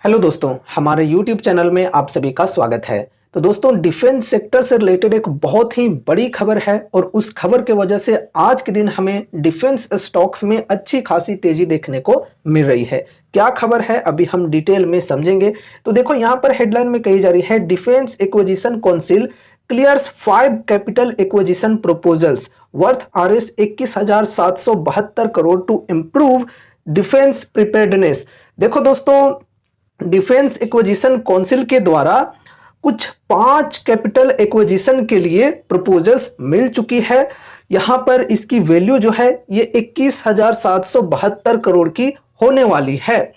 Hello दोस्तों, हमारे YouTube channel में आप सभी का स्वागत है। तो दोस्तों, डिफेंस सेक्टर से रिलेटेड एक बहुत ही बड़ी खबर है और उस खबर के वजह से आज के दिन हमें डिफेंस स्टॉक्स में अच्छी खासी तेजी देखने को मिल रही है। क्या खबर है अभी हम डिटेल में समझेंगे। तो देखो, यहाँ पर हेडलाइन में कही जा रही है, defence acquisition council clears 5 capital acquisition proposals worth Rs 21,772 crore to improve defence preparedness. देखो दोस्तों, डिफेंस एक्विजिशन काउंसिल के द्वारा कुछ 5 कैपिटल एक्विजिशन के लिए प्रपोजल्स मिल चुकी है। यहां पर इसकी वैल्यू जो है ये 21,772 करोड़ की होने वाली है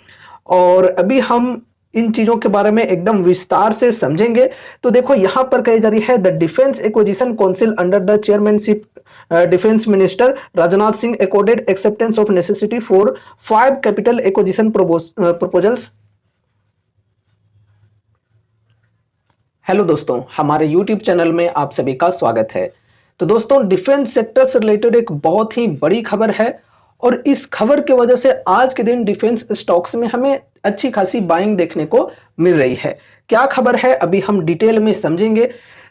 और अभी हम इन चीजों के बारे में एकदम विस्तार से समझेंगे। तो देखो, यहां पर कही जा रही है, the defence acquisition council under the chairmanship defence minister Rajnath Singh accorded acceptance of necessity for 5 capital acquisition proposals। Hello दोस्तों, हमारे YouTube चैनल में आप सभी का स्वागत है। तो दोस्तों, डिफेंस सेक्टर से रिलेटेड एक बहुत ही बड़ी खबर है और इस खबर के वजह से आज के दिन डिफेंस स्टॉक्स में हमें अच्छी खासी बाइंग देखने को मिल रही है। क्या खबर है अभी हम डिटेल में समझेंगे।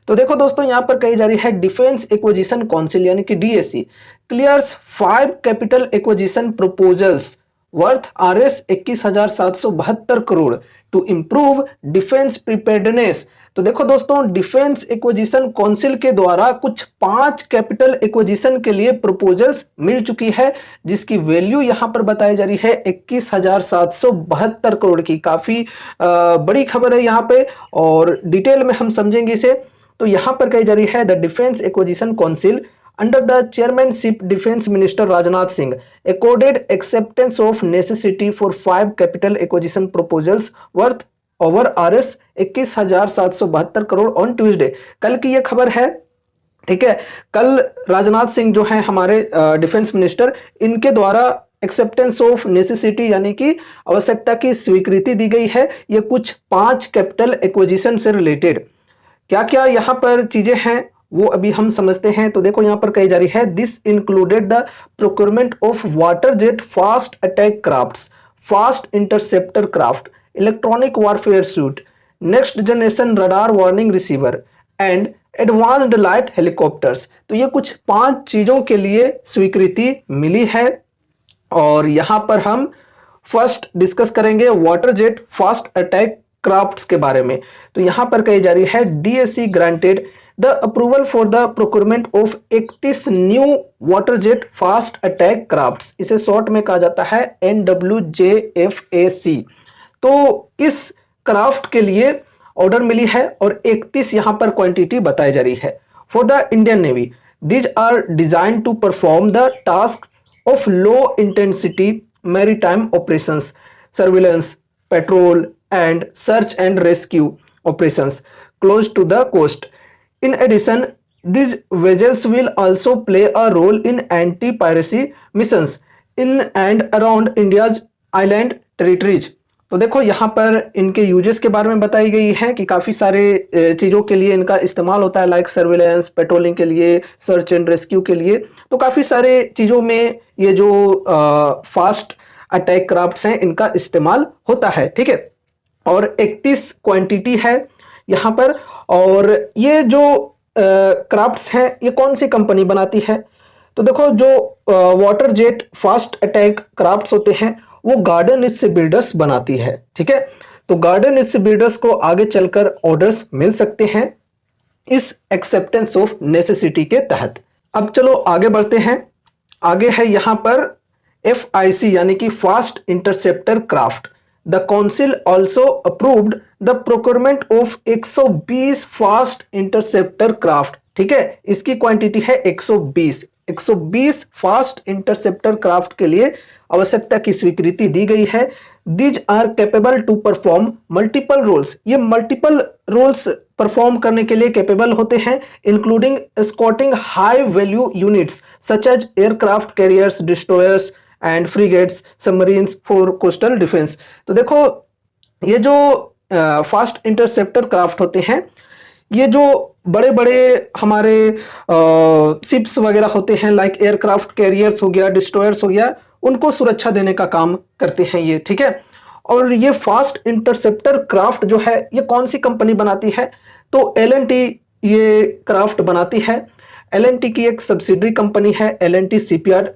तो देखो दोस्तों, यहाँ पर कही जा रही है, डिफेंस एक्विजिशन काउंसिल यानी कि DAC clears 5 capital acquisition proposals worth Rs 21,772 crore to improve defence preparedness. तो देखो दोस्तों, डिफेंस एक्विजिशन काउंसिल के द्वारा कुछ 5 कैपिटल एक्विजिशन के लिए प्रपोजल्स मिल चुकी है, जिसकी वैल्यू यहां पर बताई जा रही है 21,772 करोड़ की। काफी बड़ी खबर है यहाँ पे और डिटेल में हम समझेंगे इसे। तो यहां पर कही जा रही है, the defence acquisition council under the chairmanship defense minister Rajnath Singh accorded acceptance of necessity for 5 capital acquisition proposals worth over Rs 21,772 crore on Tuesday. कल की ये खबर है, ठीक है। कल राजनाथ सिंह जो हैं हमारे डिफेंस मिनिस्टर, इनके द्वारा एक्सेप्टेंस ऑफ नेसेसिटी यानी कि आवश्यकता की स्वीकृति दी गई है। ये कुछ 5 कैपिटल एक्विजिशन से रिलेटेड क्या क्या यहाँ पर चीजें हैं वो अभी हम समझते हैं। तो देखो, यहां पर कही जा रही है, this included the procurement of water jet fast attack crafts, fast interceptor craft, electronic warfare suit, next generation radar warning receiver and advanced light helicopters. तो ये कुछ 5 चीजों के लिए स्वीकृति मिली है और यहां पर हम फर्स्ट डिस्कस करेंगे water jet fast attack crafts के बारे में। तो यहां पर कही जा रही है, DAC granted the approval for the procurement of 31 new water jet fast attack crafts. इसे शॉर्ट में कहा जाता है NWJFAC। तो इस क्राफ्ट के लिए ऑर्डर मिली है और 31 यहां पर क्वांटिटी बताई जा रही है। For the Indian navy these are design to perform the task of low intensity maritime operations, surveillance, patrol and search and rescue operations close to the coast. In addition, these vessels will also play a role in anti-piracy missions in and around India's island territories. तो देखो, यहाँ पर इनके uses के बारे में बताई गई है कि काफ़ी सारे चीज़ों के लिए इनका इस्तेमाल होता है, लाइक सर्विलेंस, पेट्रोलिंग के लिए, सर्च एंड रेस्क्यू के लिए। तो काफ़ी सारे चीज़ों में ये जो फास्ट अटैक क्राफ्ट्स हैं इनका इस्तेमाल होता है, ठीक है। और 31 क्वांटिटी है यहाँ पर। और ये जो क्राफ्ट्स हैं ये कौन सी कंपनी बनाती है। तो देखो, जो water jet fast attack crafts होते हैं वो गार्डन ईस्ट बिल्डर्स बनाती है, ठीक है। तो गार्डन ईस्ट बिल्डर्स को आगे चलकर ऑर्डर्स मिल सकते हैं इस एक्सेप्टेंस ऑफ नेसेसिटी के तहत। अब चलो आगे बढ़ते हैं। आगे है यहाँ पर FIC यानी कि fast interceptor craft. The council also approved the procurement of 120 fast interceptor craft, ठीक है। इसकी क्वांटिटी है 120 फास्ट इंटरसेप्टर क्राफ्ट के लिए आवश्यकता की स्वीकृति दी गई है। These are capable to perform multiple roles, ये मल्टीपल रोल्स परफॉर्म करने के लिए कैपेबल होते हैं, including escorting high value units such as aircraft carriers, destroyers and frigates, submarines for coastal defence. तो देखो, ये जो फास्ट इंटरसेप्टर क्राफ्ट होते हैं, ये जो बड़े बड़े हमारे शिप्स वगैरह होते हैं, लाइक एयरक्राफ्ट कैरियर्स हो गया, डिस्ट्रॉयर्स हो गया, उनको सुरक्षा देने का काम करते हैं ये, ठीक है। और ये फास्ट इंटरसेप्टर क्राफ्ट जो है ये कौन सी कंपनी बनाती है? तो एल&टी ये क्राफ्ट बनाती है। एल&टी की एक सब्सिडरी कंपनी है एल&टी शिपयार्ड।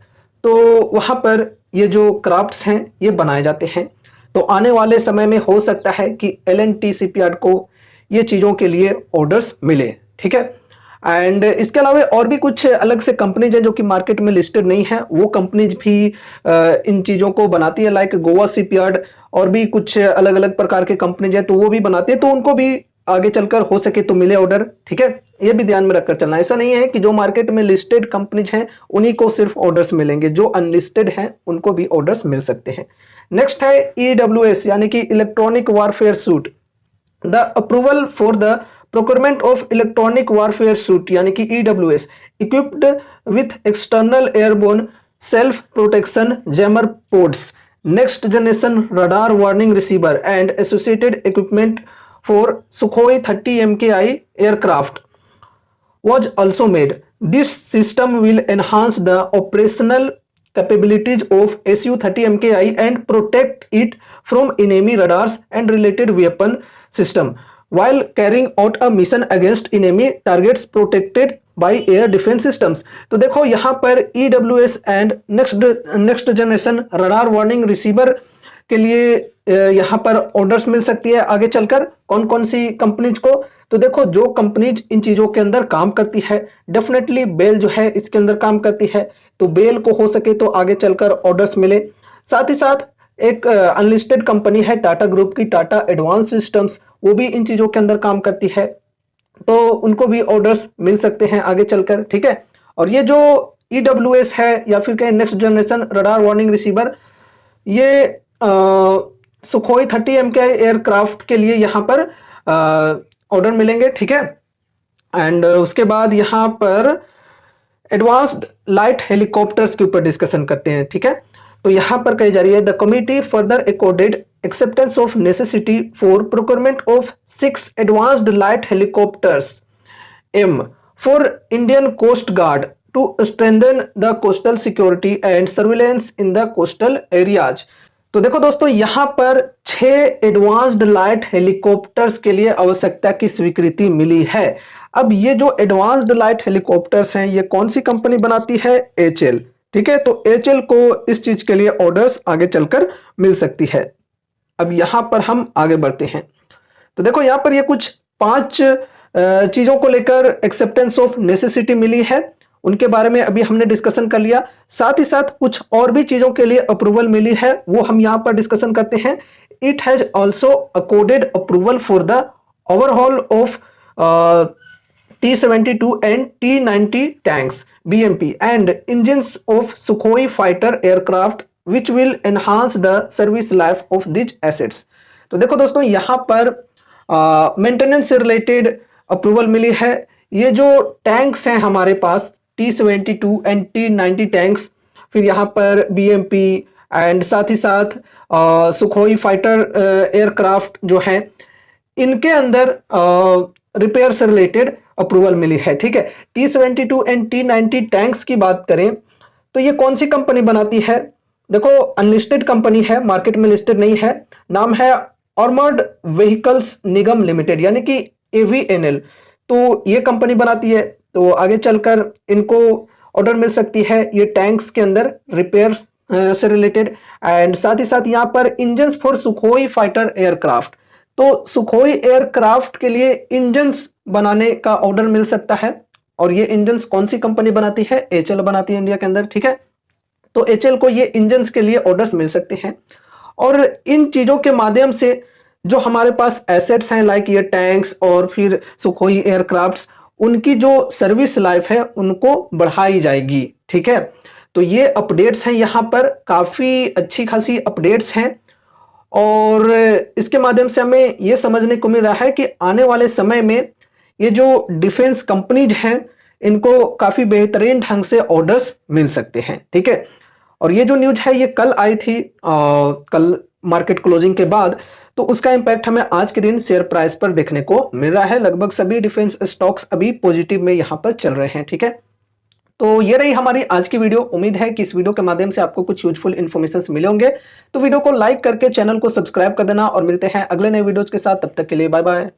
तो वहाँ पर ये जो क्राफ्ट्स हैं ये बनाए जाते हैं। तो आने वाले समय में हो सकता है कि एल&टी शिपयार्ड को ये चीज़ों के लिए ऑर्डर्स मिले, ठीक है। एंड इसके अलावा और भी कुछ अलग से कंपनीज हैं जो कि मार्केट में लिस्टेड नहीं है, वो कंपनीज भी इन चीज़ों को बनाती है, लाइक गोवा शिपयार्ड और भी कुछ अलग अलग प्रकार के कंपनीज हैं तो वो भी बनाती है, तो उनको भी आगे चलकर हो सके तो मिले ऑर्डर, ठीक है। ये भी ध्यान में रखकर चलना, ऐसा नहीं है कि जो मार्केट में लिस्टेड कंपनीज हैं उन्हीं को सिर्फ ऑर्डर्स मिलेंगे, जो अनलिस्टेड हैं उनको भी ऑर्डर्स मिल सकते हैं। नेक्स्ट है EWS यानी कि electronic warfare suit. The approval for the procurement of electronic warfare suit यानी कि EWS equipped with external airborne self protection jammer pods, next generation radar warning receiver and associated equipment for Sukhoi 30 MKI aircraft was also made. This system will enhance the operational capabilities of Su-30 MKI and protect it from enemy radars and related weapon system while carrying out a mission against enemy targets protected by air defense systems। तो देखो यहाँ पर EWS and next generation radar warning receiver के लिए यहाँ पर orders मिल सकती है आगे चलकर कौन कौन सी कंपनीज को। तो देखो जो कंपनीज इन चीज़ों के अंदर काम करती है, डेफिनेटली बेल जो है इसके अंदर काम करती है, तो बेल को हो सके तो आगे चलकर ऑर्डर्स मिले। साथ ही साथ एक अनलिस्टेड कंपनी है टाटा ग्रुप की, टाटा एडवांस सिस्टम्स, वो भी इन चीज़ों के अंदर काम करती है, तो उनको भी ऑर्डर्स मिल सकते हैं आगे चलकर, ठीक है। और ये जो EWS है या फिर कहें next generation radar warning receiver, ये Sukhoi 30 MKI एयरक्राफ्ट के लिए यहाँ पर ऑर्डर मिलेंगे, ठीक है। एंड उसके बाद यहाँ पर एडवांस्ड लाइट हेलीकॉप्टर्स के ऊपर डिस्कशन करते हैं, ठीक है। तो यहाँ पर कही जा रही है the committee further accorded acceptance of necessity for procurement of 6 advanced light helicopters M for Indian Coast Guard to strengthen the coastal security and surveillance in the coastal areas। तो देखो दोस्तों यहाँ पर 6 एडवांस्ड लाइट हेलीकॉप्टर्स के लिए आवश्यकता की स्वीकृति मिली है। अब ये जो एडवांस्ड लाइट हेलीकॉप्टर्स हैं ये कौन सी कंपनी बनाती है? HAL, ठीक है। तो HAL को इस चीज के लिए ऑर्डर्स आगे चलकर मिल सकती है। अब यहाँ पर हम आगे बढ़ते हैं, तो देखो यहाँ पर ये कुछ 5 चीजों को लेकर एक्सेप्टेंस ऑफ नेसेसिटी मिली है, उनके बारे में अभी हमने डिस्कशन कर लिया। साथ ही साथ कुछ और भी चीजों के लिए अप्रूवल मिली है, वो हम यहाँ पर डिस्कशन करते हैं। It has also accorded approval for the overhaul of T-72 and T-90 tanks BMP and engines of Sukhoi fighter aircraft which will enhance the service life of these assets। तो देखो दोस्तों यहाँ पर मेंटेनेंस से related approval मिली है। ये जो tanks हैं हमारे पास T-72 एंड T-90 टैंक्स, फिर यहाँ पर BMP एंड साथ ही साथ सुखोई फाइटर एयरक्राफ्ट जो हैं, इनके अंदर रिपेयर से रिलेटेड अप्रूवल मिली है, ठीक है। T-72 एंड T-90 टैंक्स की बात करें तो ये कौन सी कंपनी बनाती है? देखो अनलिस्टेड कंपनी है, मार्केट में लिस्टेड नहीं है, नाम है आर्मर्ड व्हीकल्स निगम लिमिटेड यानी कि AVNL। तो ये कंपनी बनाती है, तो आगे चलकर इनको ऑर्डर मिल सकती है ये टैंक्स के अंदर रिपेयर से रिलेटेड। एंड साथ ही साथ यहाँ पर engines for Sukhoi fighter aircraft, तो सुखोई एयरक्राफ्ट के लिए इंजन्स बनाने का ऑर्डर मिल सकता है। और ये इंजन्स कौन सी कंपनी बनाती है? HAL बनाती है इंडिया के अंदर, ठीक है। तो HAL को ये इंजन्स के लिए ऑर्डर्स मिल सकते हैं। और इन चीज़ों के माध्यम से जो हमारे पास एसेट्स हैं लाइक ये टैंक्स और फिर सुखोई एयरक्राफ्ट्स, उनकी जो सर्विस लाइफ है उनको बढ़ाई जाएगी, ठीक है। तो ये अपडेट्स हैं, यहाँ पर काफ़ी अच्छी खासी अपडेट्स हैं और इसके माध्यम से हमें ये समझने को मिल रहा है कि आने वाले समय में ये जो डिफेंस कंपनीज हैं इनको काफ़ी बेहतरीन ढंग से ऑर्डर्स मिल सकते हैं, ठीक है। और ये जो न्यूज है ये कल आई थी, कल मार्केट क्लोजिंग के बाद, तो उसका इंपैक्ट हमें आज के दिन शेयर प्राइस पर देखने को मिल रहा है। लगभग सभी डिफेंस स्टॉक्स अभी पॉजिटिव में यहाँ पर चल रहे हैं, ठीक है। तो ये रही हमारी आज की वीडियो। उम्मीद है कि इस वीडियो के माध्यम से आपको कुछ यूजफुल इन्फॉर्मेशन मिले होंगे। तो वीडियो को लाइक करके चैनल को सब्सक्राइब कर देना और मिलते हैं अगले नए वीडियोज के साथ। तब तक के लिए बाय बाय।